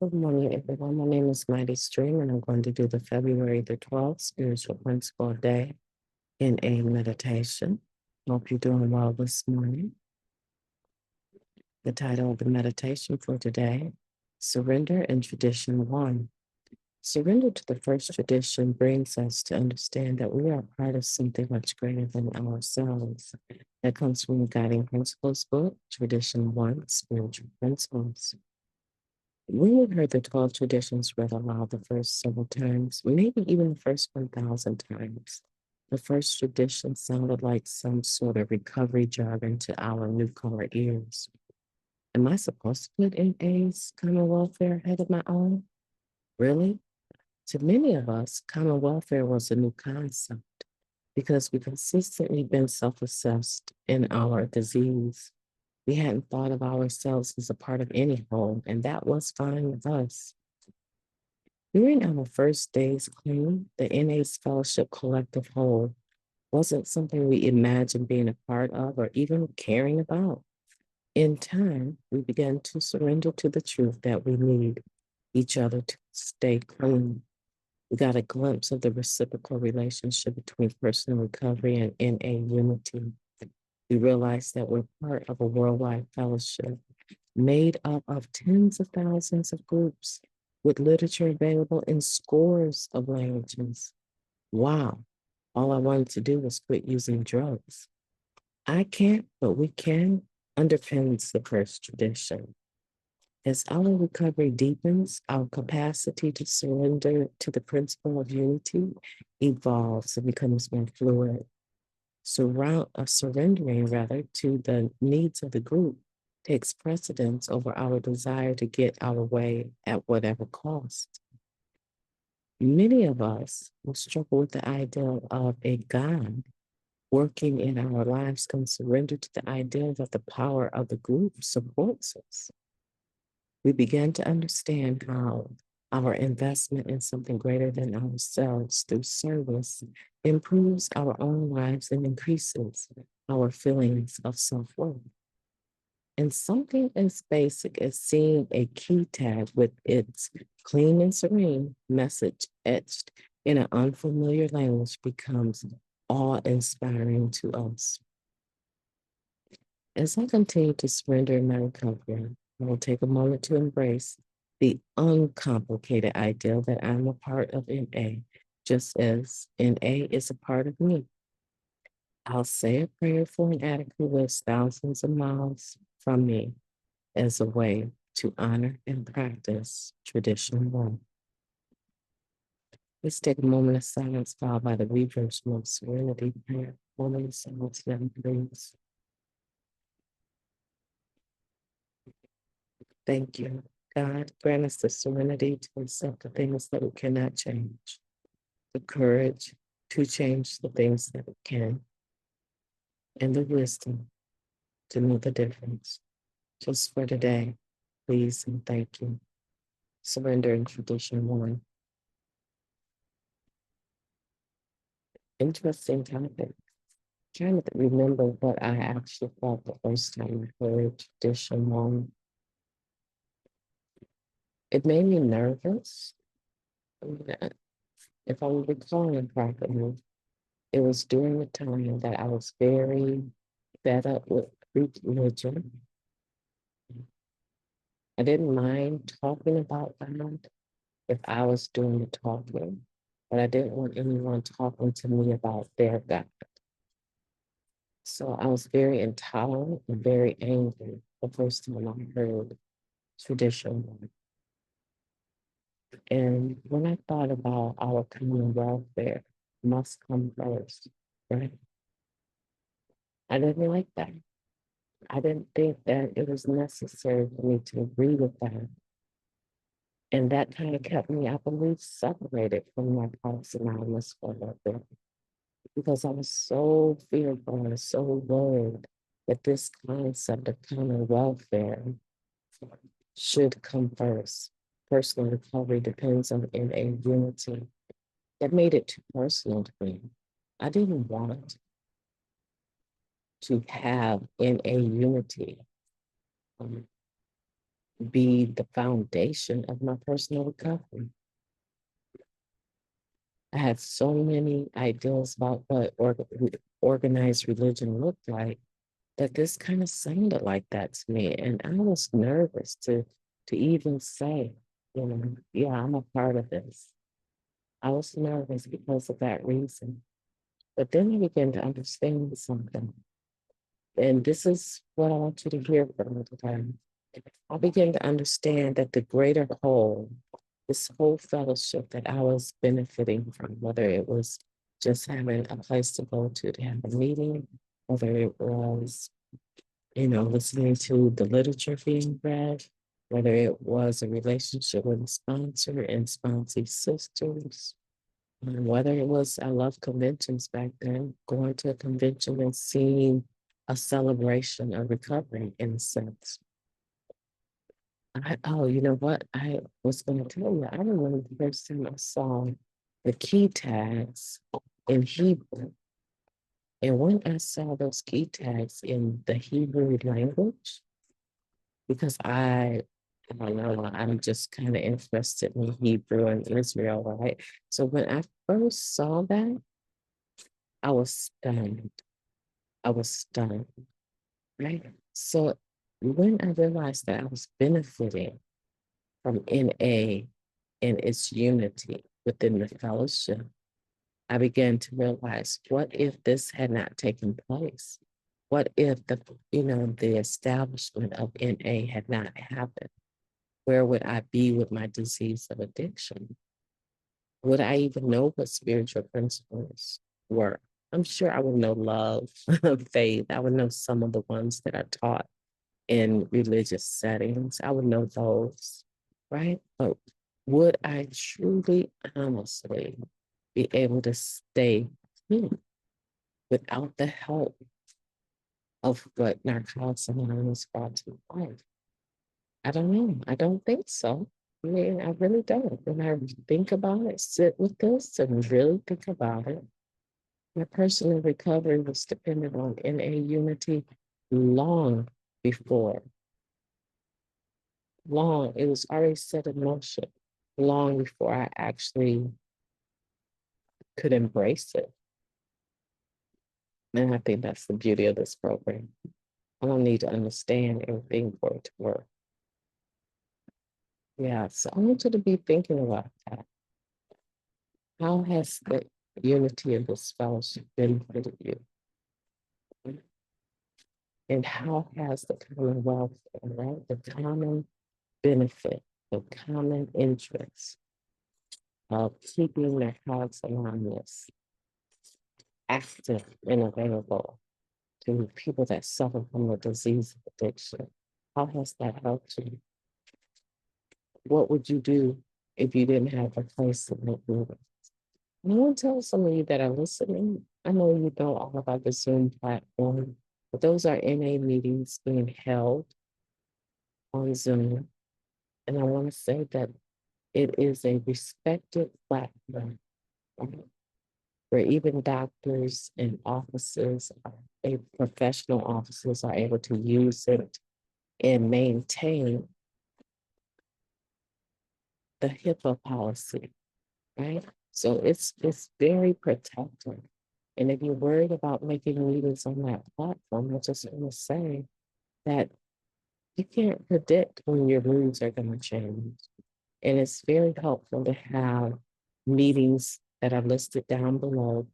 Good morning, everyone. My name is MightyStream, and I'm going to do the February the 12th Spiritual Principle Day in a meditation. Hope you're doing well this morning. The title of the meditation for today, Surrender in Tradition 1. Surrender to the first tradition brings us to understand that we are part of something much greater than ourselves. That comes from the Guiding Principles book, Tradition 1, Spiritual Principles. When we heard the 12 traditions read aloud the first several times, maybe even the first 1,000 times, the first tradition sounded like some sort of recovery jargon to our newcomer ears. Am I supposed to put NA's common welfare ahead of my own? Really? To many of us, common welfare was a new concept because we consistently been self-assessed in our disease. We hadn't thought of ourselves as a part of any whole, and that was fine with us. During our first days clean, the NA's Fellowship Collective Whole wasn't something we imagined being a part of or even caring about. In time, we began to surrender to the truth that we need each other to stay clean. We got a glimpse of the reciprocal relationship between personal recovery and NA unity. We realized that we're part of a worldwide fellowship made up of tens of thousands of groups with literature available in scores of languages. Wow, all I wanted to do was quit using drugs. I can't, but we can, underpins the first tradition. As our recovery deepens, our capacity to surrender to the principle of unity evolves and becomes more fluid. Surrendering rather to the needs of the group takes precedence over our desire to get our way at whatever cost. Many of us will struggle with the idea of a God working in our lives can surrender to the idea that the power of the group supports us. We begin to understand how our investment in something greater than ourselves through service improves our own lives and increases our feelings of self-worth. And something as basic as seeing a key tag with its clean and serene message etched in an unfamiliar language becomes awe-inspiring to us. As I continue to surrender in my recovery, I will take a moment to embrace the uncomplicated idea that I'm a part of NA, just as NA is a part of me. I'll say a prayer for an addict who lives thousands of miles from me as a way to honor and practice tradition 1. Let's take a moment of silence followed by the reversion of serenity prayer. Moment of silence, then please. Thank you. God, grant us the serenity to accept the things that we cannot change, the courage to change the things that we can, and the wisdom to know the difference. Just for today, please and thank you. Surrender in tradition 1. Interesting topic. Trying to remember what I actually felt the first time I heard tradition 1. It made me nervous. If I'm recalling properly, it was during the time that I was very fed up with Greek religion. I didn't mind talking about God if I was doing the talking, but I didn't want anyone talking to me about their God. So I was very intolerant and very angry the first time I heard tradition 1. And when I thought about our common welfare must come first, right? I didn't like that. I didn't think that it was necessary for me to agree with that. And that kind of kept me, I believe, separated from my Parks Anonymous for a little bit because I was so fearful and so worried that this concept of common welfare should come first. Personal recovery depends on NA unity. That made it too personal to me. I didn't want to have NA unity be the foundation of my personal recovery. I had so many ideas about what organized religion looked like that this kind of sounded like that to me. And I was nervous to even say, yeah, I'm a part of this. I was nervous because of that reason. But then I began to understand something. And this is what I want you to hear from me today. I began to understand that the greater whole, this whole fellowship that I was benefiting from, whether it was just having a place to go to have a meeting, whether it was, listening to the literature being read, whether it was a relationship with a sponsor and sponsee sisters, whether it was, I love conventions back then, going to a convention and seeing a celebration of recovery in a sense. You know what? I was going to tell you, I remember the first time I saw the key tags in Hebrew. And when I saw those key tags in the Hebrew language, because I don't know, I'm just kind of interested in Hebrew and Israel, right? So when I first saw that, I was stunned. I was stunned, right? So when I realized that I was benefiting from NA and its unity within the fellowship, I began to realize, what if this had not taken place? What if the establishment of NA had not happened? Where would I be with my disease of addiction? Would I even know what spiritual principles were? I'm sure I would know love, faith. I would know some of the ones that are taught in religious settings. I would know those, right? But would I truly, honestly be able to stay clean without the help of what Narcotics Anonymous brought to life? I don't know. I don't think so. I mean, I really don't. When I think about it, sit with this and really think about it, my personal recovery was dependent on NA unity long before, it was already set in motion long before I actually could embrace it. And I think that's the beauty of this program. I don't need to understand everything for it to work. Yeah, so I want you to be thinking about that. How has the unity of this fellowship benefited you? And how has the common welfare, right? The common benefit, the common interest of keeping their hearts anonymous, active and available to people that suffer from the disease of addiction. How has that helped you? What would you do if you didn't have a place to make meetings? I want to tell some of you that are listening. I know you know all about the Zoom platform, but those are NA meetings being held on Zoom. And I want to say that it is a respected platform, where even doctors and offices, professional offices, are able to use it and maintain the HIPAA policy, right? So it's very protective. And if you're worried about making meetings on that platform, I just want to say that you can't predict when your rules are going to change. And it's very helpful to have meetings that are listed down below.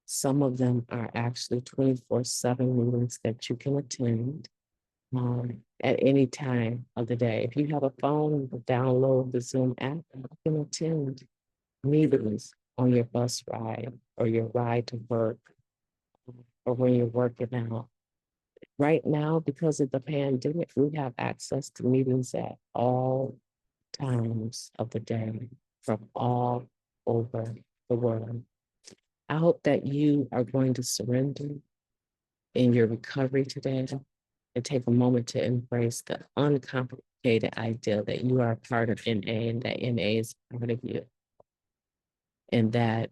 Some of them are actually 24/7 meetings that you can attend at any time of the day. If you have a phone, download the Zoom app, and you can attend meetings on your bus ride or your ride to work or when you're working out. Right now, because of the pandemic, we have access to meetings at all times of the day from all over the world. I hope that you are going to surrender in your recovery today and take a moment to embrace the uncomplicated idea that you are a part of NA and that NA is part of you. And that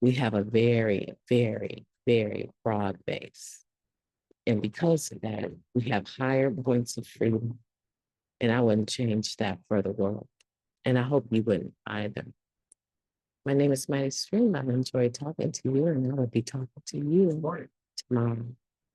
we have a very, very, very broad base. And because of that, we have higher points of freedom And I wouldn't change that for the world. And I hope you wouldn't either. My name is Mighty Stream. I've enjoyed talking to you, and I will be talking to you tomorrow.